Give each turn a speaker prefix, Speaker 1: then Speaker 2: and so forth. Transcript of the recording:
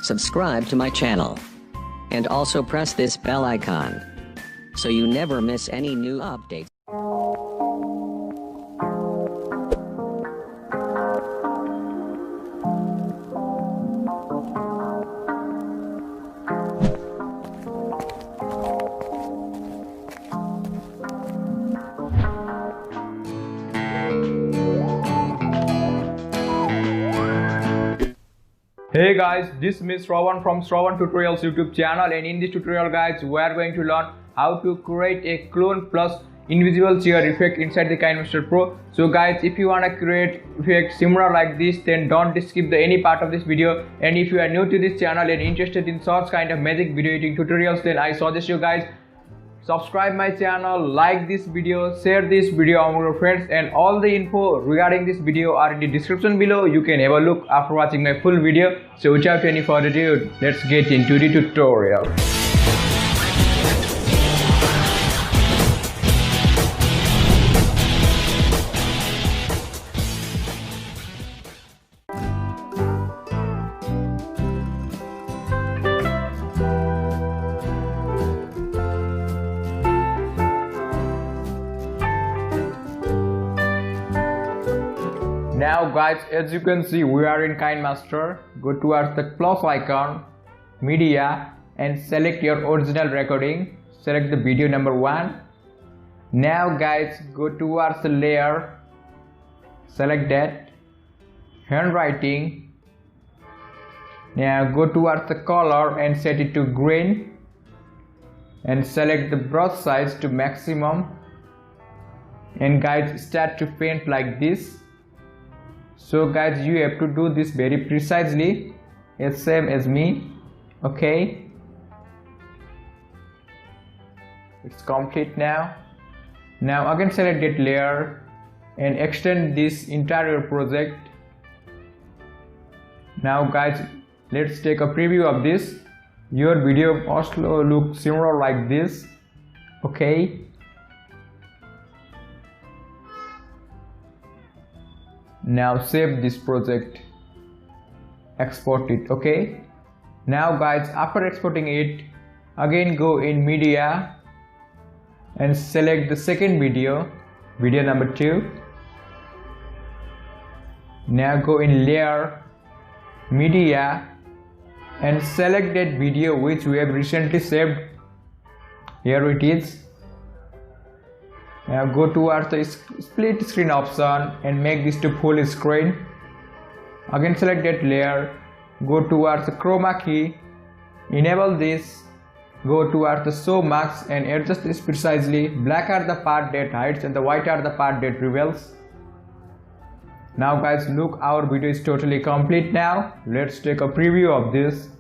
Speaker 1: subscribe to my channel. And also press this bell icon, so you never miss any new updates.
Speaker 2: Hey guys, this is Shravan from Shravan Tutorials YouTube channel, and in this tutorial guys we are going to learn how to create a clone plus invisible chair effect inside the Kinemaster Pro. So guys, if you wanna create effect similar like this, then don't skip any part of this video. And if you are new to this channel and interested in such kind of magic video editing tutorials, then I suggest you guys subscribe my channel, like this video, share this video among your friends, and all the info regarding this video are in the description below. You can have a look after watching my full video. So without any further ado, let's get into the tutorial. Now guys, as you can see, we are in Kinemaster. Go towards the plus icon, media, and select your original recording. Select the video number 1. Now guys, go towards the layer, select that, handwriting. Now go towards the color and set it to green, and select the brush size to maximum. And guys, start to paint like this. So guys, you have to do this very precisely, as same as me. Okay, it's complete now. Now again select that layer and extend this entire project. Now guys, let's take a preview of this. Your video must look similar like this. Okay, now save this project, export it. Okay, now guys, after exporting it, again go in media and select the second video, video number 2. Now go in layer, media, and select that video which we have recently saved. Here it is. Now go towards the split screen option and make this to full screen. Again select that layer, go towards the chroma key, enable this, go towards the show marks and adjust this precisely. Black are the part that hides and the white are the part that reveals. Now guys, look, our video is totally complete now. Let's take a preview of this.